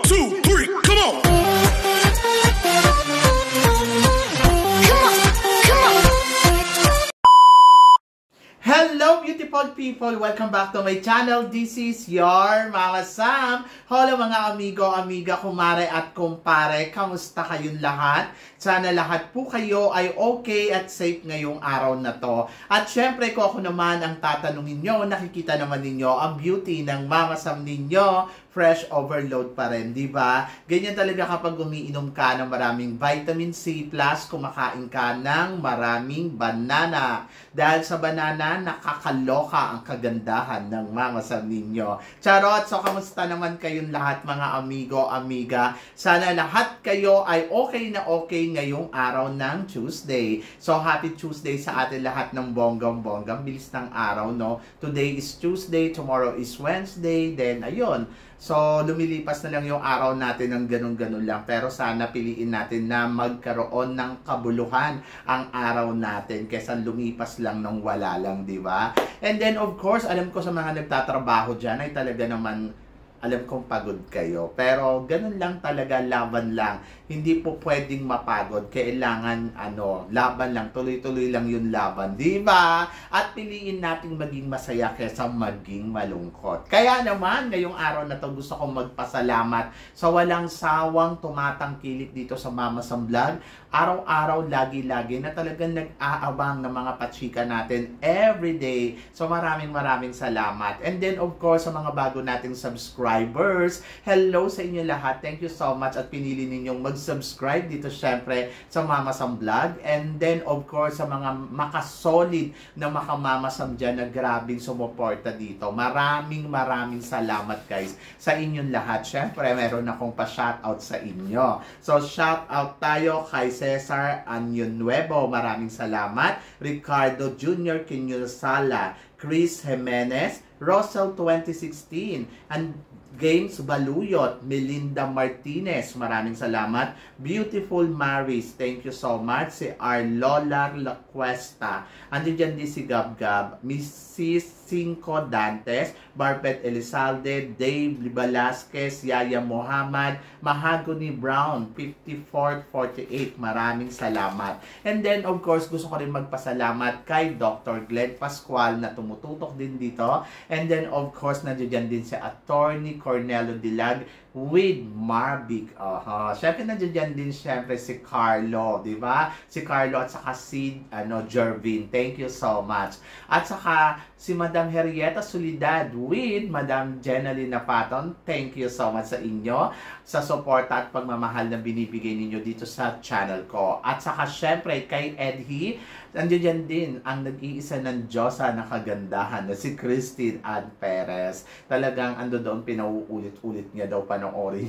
2, 3, come on! Hello beautiful people! Welcome back to my channel. This is your Mama Sam. Hello mga amigo, amiga, kumare at kumpare. Kamusta kayong lahat? Sana lahat po kayo ay okay at safe ngayong araw na to. At syempre ko ako naman ang tatanungin nyo, nakikita naman ninyo ang beauty ng Mama Sam ninyo. Fresh overload pa rin, di ba? Ganyan talaga kapag umiinom ka ng maraming vitamin C plus kumakain ka ng maraming banana. Dahil sa banana, nakakaloka ang kagandahan ng Mama Sam ninyo. Charot! So, kamusta naman kayong lahat mga amigo, amiga? Sana lahat kayo ay okay na okay ngayong araw ng Tuesday. So, happy Tuesday sa atin lahat ng bonggang-bonggang. Bilis ng araw, no? Today is Tuesday, tomorrow is Wednesday, then ayun. So, lumilipas na lang yung araw natin ng ganun-ganun lang. Pero sana piliin natin na magkaroon ng kabuluhan ang araw natin kaysa lumipas lang ng wala lang, di ba? And then, of course, alam ko sa mga nagtatrabaho dyan ay talaga naman alam kong pagod kayo. Pero ganun lang talaga, laban lang. Hindi po pwedeng mapagod. Kailangan, laban lang. Tuloy-tuloy lang yung laban. Diba? At piliin nating maging masaya kaysa maging malungkot. Kaya naman, ngayong araw na to gusto kong magpasalamat sa walang sawang tumatangkilik dito sa Mama Sam Vlog. Araw-araw, lagi-lagi na talagang nag-aabang ng mga pachika natin everyday. So maraming salamat. And then, of course, sa mga bago nating subscribers, hello sa inyo lahat. Thank you so much at pinili ninyong mag-subscribe dito syempre sa Mama Sam Vlog. And then, of course, sa mga makasolid na Mama Sam dyan na grabing sumuporta dito. Maraming salamat guys sa inyong lahat. Syempre, meron akong pa-shoutout sa inyo. So, shoutout tayo kay Cesar Anyon Nuevo. Maraming salamat. Ricardo Jr. Quiñosala, Chris Jimenez, Russell 2016, and Games Baluyot, Melinda Martinez, maraming salamat. Beautiful Maris, thank you so much. Si Arlola Lacuesta, andiyan din si Gab, Mrs. Cinco Dantes, Barbet Elizalde, Dave Velasquez, Yaya Muhammad, Mahagony Brown, 5448, maraming salamat. And then of course gusto ko rin magpasalamat kay Dr. Glenn Pascual na tumututok din dito. And then of course nandiyan din si Attorney Cornelo Dilag with Marvic. Syempre nandiyan din syempre si Carlo, di ba? Si Carlo at saka si Jervin. Thank you so much. At saka si Madam Henrietta Solidad with Madam Jenalyn Paton. Thank you so much sa inyo sa suporta at pagmamahal na binibigay ninyo dito sa channel ko. At saka syempre kay Edhi, nandiyan din ang nag-iisa ng Diyosa na kagandahan na si Christine Ann Perez. Talagang doon pinauulit-ulit niya daw panoorin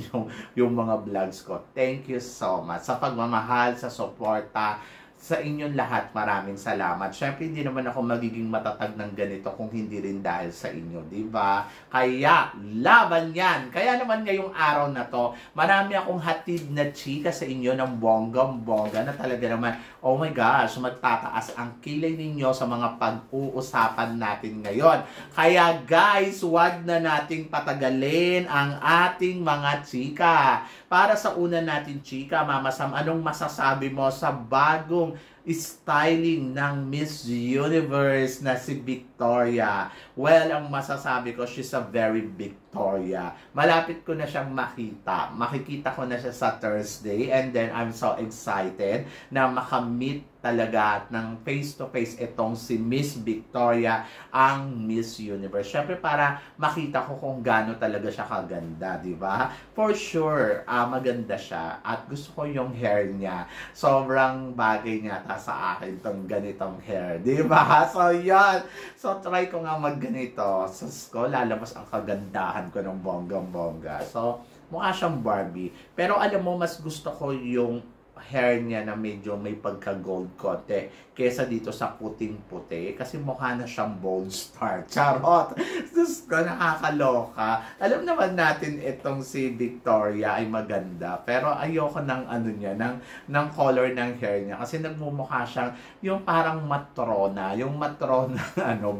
yung mga vlogs ko. Thank you so much sa pagmamahal, sa suporta sa inyong lahat. Maraming salamat. Syempre hindi naman ako magiging matatag ng ganito kung hindi rin dahil sa inyo, di ba? Kaya laban yan. Kaya naman ngayong araw na to, marami akong hatid na chika sa inyo ng bonggang-bongga na talaga naman, oh my gosh, magtataas ang kilay ninyo sa mga pag-uusapan natin ngayon. Kaya guys, wag na nating patagalin ang ating mga chika. Para sa una natin chika, Mama Sam, anong masasabi mo sa bagong styling ng Miss Universe na si Victoria? Well, ang masasabi ko, she's a very Victoria. Malapit ko na siyang makita. Makikita ko na siya sa Thursday and then I'm so excited na makamit talaga ng face-to-face itong si Miss Victoria, ang Miss Universe. Syempre para makita ko kung gaano talaga siya kaganda, di ba? For sure, maganda siya at gusto ko yung hair niya. Sobrang bagay niya sa akin tong ganitong hair, di ba? So, yan. So, try ko nga magganito. So, lalabas ang kagandahan ko ng bonggang-bongga. So, mukha siyang Barbie. Pero alam mo, mas gusto ko yung hair niya na medyo may pagka-gold kote kesa dito sa puting-puti kasi mukha na siyang bold star. Charot! Diyos ko, nakakaloka. Alam naman natin itong si Victoria ay maganda pero ayoko ng niya, ng color ng hair niya kasi nagmumukha siyang yung parang matrona,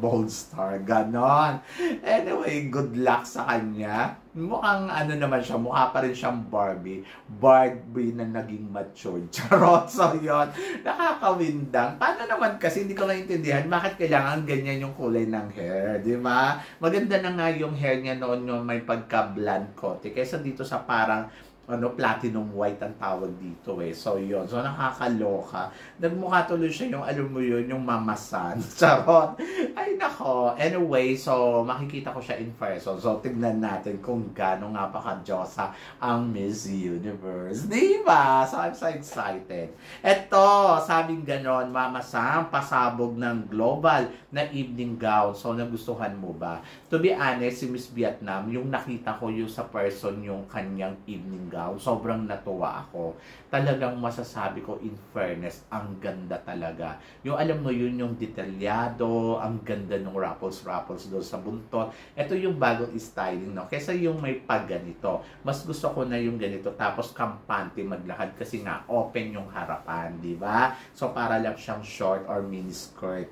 bold star, ganon. Anyway, good luck sa kanya. mukhang ano naman siya, mukha pa rin siyang Barbie. Barbie na naging matured. Charot. So, yun. Nakakawindang. Paano naman kasi, hindi ko maintindihan, bakit kailangan ganyan yung kulay ng hair, di ba? Maganda na nga yung hair niya noon yung may pagka-blonde kote. Kaysa dito sa parang platinum white ang tawag dito eh. So, yun. So, nakakaloka. Nagmukha tuloy siya yung, alam mo yun, yung mamasan. Charot. Ay, nako. Anyway, so, makikita ko siya in person. So, tignan natin kung gaano nga pa-kadyosa ang Miss Universe. Diba? So, I'm so excited. Eto, sabing ganon, Mama Sam, pasabog ng global na evening gown. So, nagustuhan mo ba? To be honest, si Miss Vietnam, yung nakita ko yung sa person yung kanyang evening gown, sobrang natuwa ako. Talagang masasabi ko, in fairness, ang ganda talaga. Yung alam mo yun, yung detalyado, ang ganda ng ruffles doon sa buntot. Ito yung bagong styling, no? Kesa yung may pag ganito. Mas gusto ko na yung ganito, tapos kampante maglakad kasi nga open yung harapan, di ba? So para lang siyang short or mini skirt.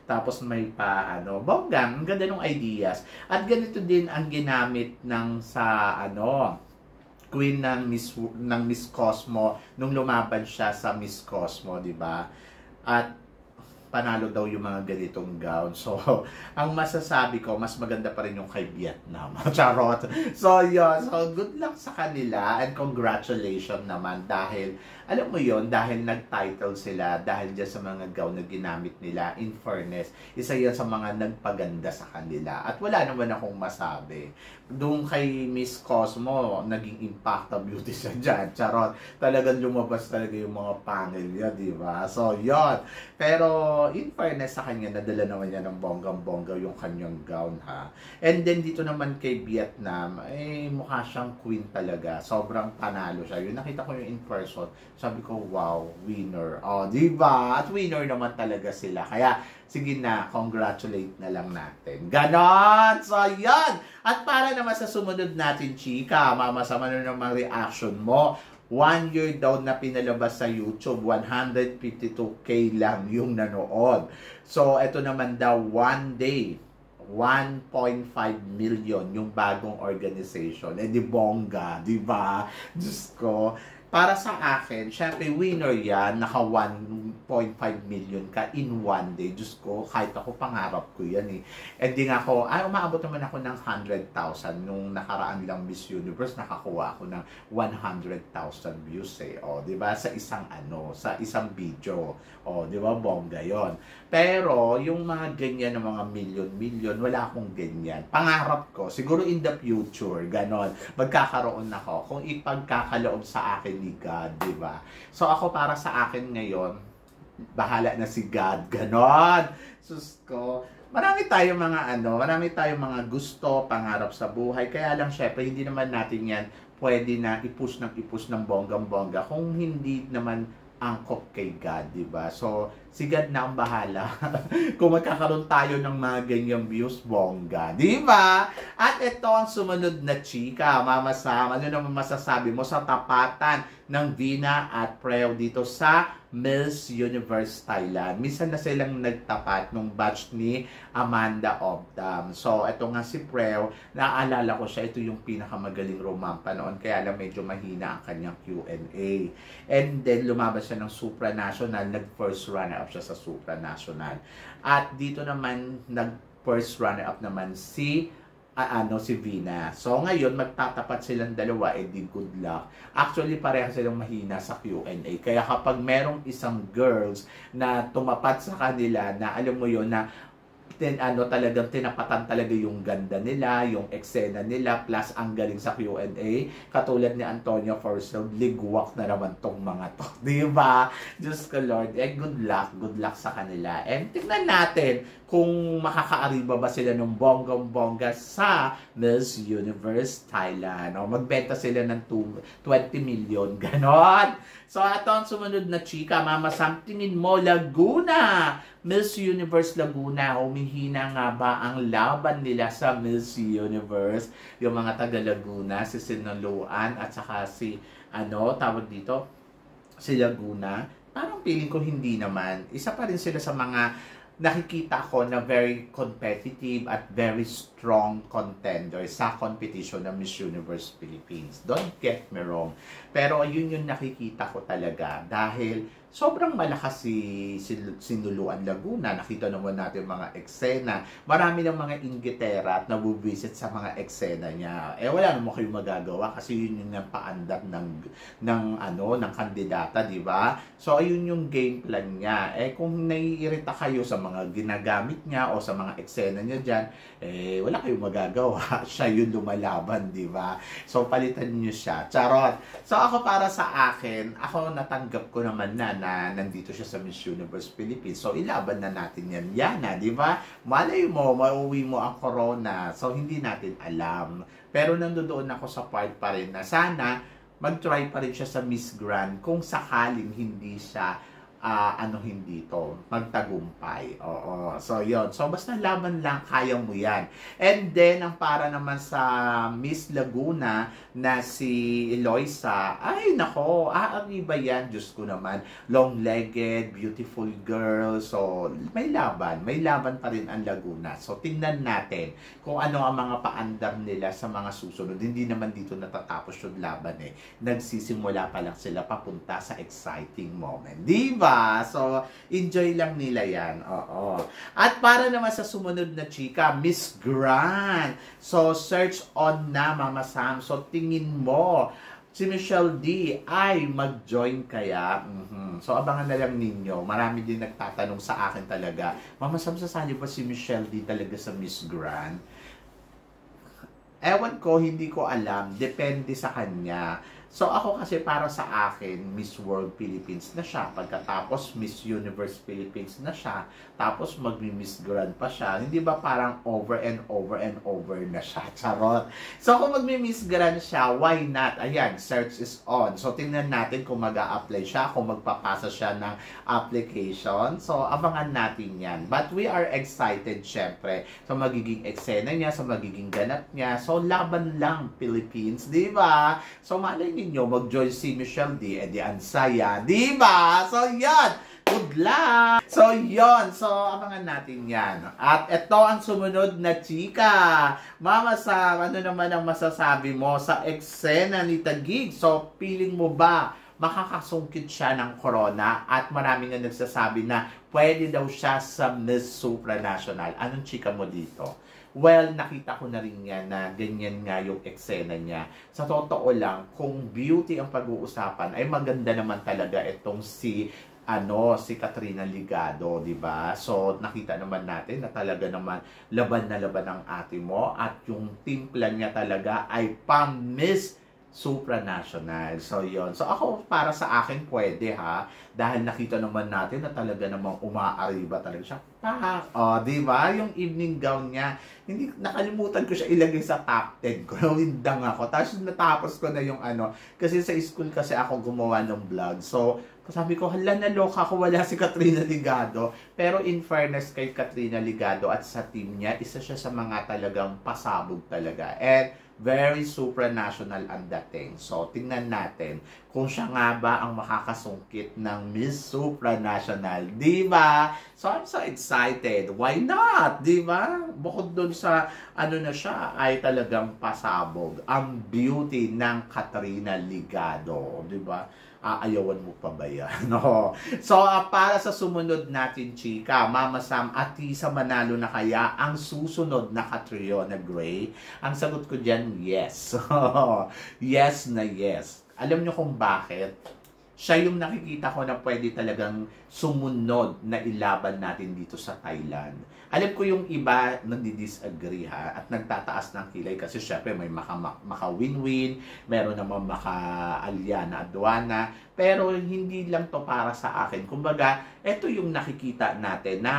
Tapos may pa, bonggang, ang ganda ng ideas. At ganito din ang ginamit ng sa, Queen ng Miss Cosmo nung lumaban siya sa Miss Cosmo, di ba? At panalo daw yung mga ganitong gown. So, ang masasabi ko, mas maganda pa rin yung kay Vietnam. Charot. So, yun. So, good luck sa kanila and congratulations naman dahil, alam mo yun, dahil nag-title sila, dahil dyan sa mga gown na ginamit nila, in fairness, isa yan sa mga nagpaganda sa kanila. At wala naman akong masabi. Doon kay Miss Cosmo, naging impact of beauty siya dyan. Charot. Talagang lumabas talaga yung mga pangil niya, di ba? So, yun. Pero, in fairness sa kanya, nadala naman niya ng bonggang-bongga yung kanyang gown, ha. And then, dito naman kay Vietnam, mukha siyang queen talaga. Sobrang panalo siya. Yung nakita ko yung in person, sabi ko, wow, winner. Di ba? At winner naman talaga sila. Kaya, sige na, congratulate na lang natin. Ganon! So, yan! At para naman sa sumunod natin, chika, mamasama na naman reaction mo. 1 year daw na pinalabas sa YouTube, 152K lang yung nanood. So, ito naman daw, 1 day, 1.5 million yung bagong organization. Di bongga, di ba? Diyos ko. Para sa akin, syempre winner yan, naka 1.5 million ka in 1 day. Diyos ko, kahit ako pangarap ko yan eh. And di nga ako, umaabot naman ako ng 100,000 nung nakaraan lang Miss Universe, nakakuha ako ng 100,000 views eh. Di ba? Sa isang video. Di ba? Bongga yon. Pero, yung mga ganyan ng mga million, wala akong ganyan. Pangarap ko, siguro in the future, ganon, magkakaroon ako. Kung ipagkakaloob sa akin ni God, di ba? So, ako para sa akin ngayon, bahala na si God, ganon. Sus ko, marami tayong mga gusto, pangarap sa buhay. Kaya lang, syempre, hindi naman natin yan pwede na i-push ng bonggang-bongga kung hindi naman angkop kay God, di ba? So, si God na ang bahala. Kung magkakaroon tayo ng mga ganyang views, bongga, di ba? At ito ang sumunod na chika, Mama Sam. Ano naman masasabi mo sa tapatan ng Vina at Preo dito sa Miss Universe Thailand? Minsan na silang nagtapat nung batch ni Amanda Obdam. So, ito nga si Preo, naaalala ko siya, ito yung pinakamagaling romampa noon, kaya lang medyo mahina ang kanyang Q&A. And then, lumabas siya ng supranational, nag-first runner-up siya sa supranational. At dito naman, nag-first runner-up naman si Vina. So, ngayon, magtatapat silang dalawa, di good luck. Actually, pareha silang mahina sa Q&A. Kaya kapag merong isang girls na tumapat sa kanila, na alam mo yon na talagang tinapatan talaga yung ganda nila, yung eksena nila, plus ang galing sa Q&A. Katulad ni Antonio Forcel, ligwak na naman tong mga to. Di ba? Diyos ko Lord. Good luck sa kanila. And tingnan natin kung makakaariba ba sila ng bonggang-bongga sa Miss Universe Thailand. Magbenta sila ng 20 million. Ganon. So, ito ang sumunod na chika. Mama Sam, tingin mo, Laguna. Miss Universe Laguna, humihina nga ba ang laban nila sa Miss Universe? Yung mga taga Laguna, si Sinaloan at saka si, tawag dito, si Laguna. Parang feeling ko hindi naman. Isa pa rin sila sa mga nakikita ko na very competitive at very strong contender sa competition ng Miss Universe Philippines. Don't get me wrong. Pero yun yung nakikita ko talaga dahil sobrang malakas si Nuluan Laguna. Nakita naman natin mga eksena. Marami ng mga inggitera at nabubisit sa mga eksena niya. Wala naman kayong magagawa kasi yun yung paandar ng kandidata, di ba? So, ayun yung game plan niya. Kung naiirita kayo sa mga ginagamit niya o sa mga eksena niya dyan, wala kayong magagawa. Siya yung lumalaban, di ba? So, palitan niyo siya. Charot! So, ako para sa akin, ako natanggap ko naman na nandito siya sa Miss Universe Philippines. So, ilaban na natin yan. Yana, di ba? Malay mo, mauwi mo ang corona. So, hindi natin alam. Pero nandoon ako sa part pa rin na sana mag-try pa rin siya sa Miss Grand kung sakaling hindi siya hindi to magtagumpay. Oo. So, yon. So, basta laban lang, kaya mo yan. And then, ang para naman sa Miss Laguna na si Eloisa, ay, nako, ang iba yan, Diyos ko naman. Long-legged, beautiful girl. So, may laban pa rin ang Laguna. So, tingnan natin kung ano ang mga paandar nila sa mga susunod. Hindi naman dito natatapos yung laban Nagsisimula pa lang sila papunta sa exciting moment. Diba? So, enjoy lang nila yan. Oo. At para naman sa sumunod na chika, Miss Grand. So, search on na, Mama Sam. So, tingin mo, si Michelle D ay mag-join kaya? So, abangan na lang ninyo. Marami din nagtatanong sa akin talaga, Mama Sam, sasali ba si Michelle D talaga sa Miss Grand? Ewan ko, hindi ko alam. Depende sa kanya. So, ako kasi para sa akin, Miss World Philippines na siya. Pagkatapos, Miss Universe Philippines na siya. Tapos, magmi-Miss Grand pa siya. Hindi ba parang over and over and over na siya? Charot. So, kung magmi-Miss Grand siya, why not? Ayan, search is on. So, tingnan natin kung mag-a-apply siya, kung magpapasa siya ng application. So, abangan natin yan. But we are excited, syempre, sa magiging eksena niya, sa magiging ganap niya. So, laban lang, Philippines. Di ba? So, malay niyo mag-join si Michelle D, di ansaya, di ba? So, yan. Good luck! So, yon. So, abangan natin yan. At ito ang sumunod na chika. Mama Sam, ano naman ang masasabi mo sa eksena ni Taguig? So, feeling mo ba makakasungkit siya ng corona? At maraming nga nagsasabi na pwede daw siya sa Miss Supranational. Anong chika mo dito? Well, nakita ko na rin yan na ganyan nga yung eksena niya. Sa totoo lang, kung beauty ang pag-uusapan, ay maganda naman talaga itong si Katrina Ligado, di ba? So, nakita naman natin na talaga naman laban na laban ang ate mo at yung timpla niya talaga ay pang-Miss Supranational. So, yon. So, ako, para sa akin, pwede ha. Dahil nakita naman natin na talaga namang umaariba talaga siya. Di ba? Yung evening gown niya, hindi, nakalimutan ko siya ilagay sa top 10 ko. Nawindang ako. Tapos natapos ko na yung kasi sa school kasi ako gumawa ng vlog. So, sabi ko, hala, naloka ako, wala si Katrina Ligado. Pero in fairness kay Katrina Ligado at sa team niya, isa siya sa mga talagang pasabog talaga. And very supranational ang dating. So, tingnan natin kung siya nga ba ang makakasungkit ng Miss Supranational. Di ba? So, I'm so excited. Why not? Di ba? Bukod dun sa na siya, ay talagang pasabog. Ang beauty ng Katrina Ligado. Di ba? Aayawan mo pa ba yan? No. So, para sa sumunod natin, chika, Mama Sam, at sa manalo na kaya ang susunod na Catriona Gray? Ang sagot ko dyan, yes. Yes na yes. Alam nyo kung bakit? Siya yung nakikita ko na pwede talagang sumunod na ilaban natin dito sa Thailand. Alam ko yung iba nagdi-disagree ha, at nagtataas ng kilay kasi syempre may maka-win-win, meron naman maka-alya na aduana, pero hindi lang to para sa akin. Kumbaga, ito yung nakikita natin na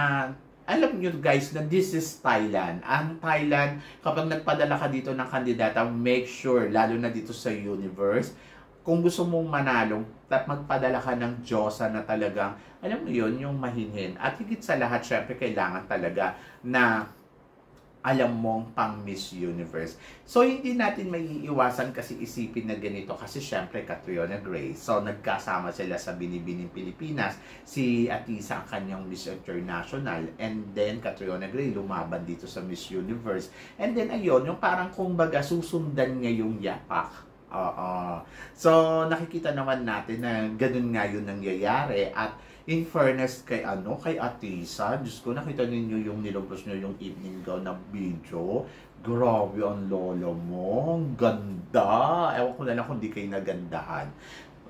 alam nyo guys na this is Thailand. Ang Thailand, kapag nagpadala ka dito ng kandidata, make sure, lalo na dito sa universe, kung gusto mong manalo, magpadala ka ng Diyosa na talagang, alam mo yun, yung mahinhin. At higit sa lahat, syempre, kailangan talaga na alam mong pang Miss Universe. So, hindi natin maiiwasan kasi isipin na ganito kasi syempre Catriona Gray. So, nagkasama sila sa Binibining Pilipinas. Si Atisa ang kanyang Miss International and then Catriona Gray lumaban dito sa Miss Universe. And then, ayun, yung parang kumbaga susundan niya yung yapak. So, nakikita naman natin na ganun nga yun nangyayari at in fairness kay Atisa, Diyos ko, nakita ninyo yung nilabas niyo yung evening gown na video. Grabe ang lolo mo. Ang ganda. Ewan ko na lang kung di kayo nagandahan.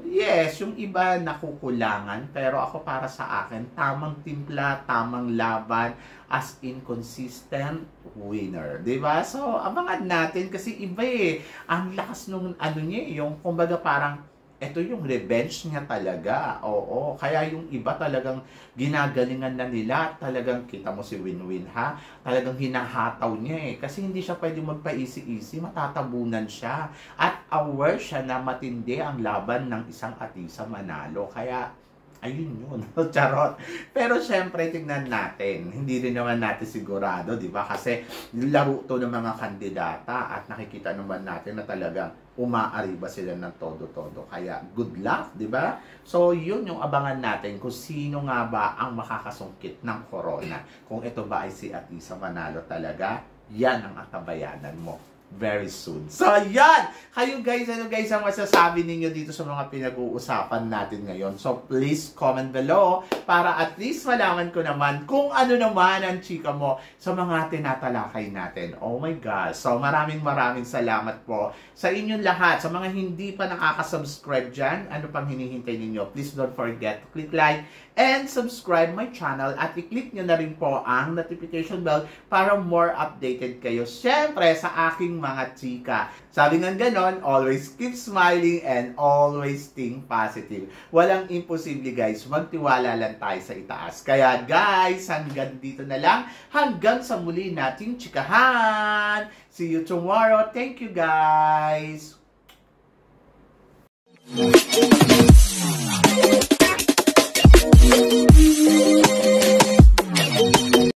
Yes, yung iba nakukulangan, pero ako para sa akin, tamang timpla, tamang laban, as inconsistent winner. Diba? So, abangan natin kasi iba ang lakas nung niya, yung kumbaga parang ito yung revenge niya talaga. Oo. Kaya yung iba talagang ginagalingan na nila. Talagang kita mo si Winwin ha. Talagang hinahataw niya Kasi hindi siya pwede magpa-easy-easy. Matatabunan siya. At aware siya na matindi ang laban ng isang Atisa Manalo. Kaya ayun yun. Charot. Pero syempre, tingnan natin. Hindi rin naman natin sigurado, di ba? Kasi laro to ng mga kandidata at nakikita naman natin na talagang umaariba sila ng todo-todo. Kaya good luck, di ba? So, yun yung abangan natin kung sino nga ba ang makakasungkit ng corona. Kung ito ba ay si Atisa Manalo talaga, yan ang atabayanan mo very soon. So, yan! Kayo guys, ano guys ang masasabi ninyo dito sa mga pinag-uusapan natin ngayon? So, please comment below para at least malaman ko naman kung ano naman ang chika mo sa mga tinatalakay natin. Oh my God! So, maraming salamat po sa inyong lahat. Sa mga hindi pa nakaka-subscribe dyan, ano pang hinihintay ninyo? Please don't forget to click like and subscribe my channel at i-click nyo na rin po ang notification bell para more updated kayo. Siyempre, sa aking mga chika. Sabi nga ganon, always keep smiling and always think positive. Walang imposible guys, magtiwala lang tayo sa itaas. Kaya guys, hanggang dito na lang. Hanggang sa muli nating chikahan. See you tomorrow. Thank you guys.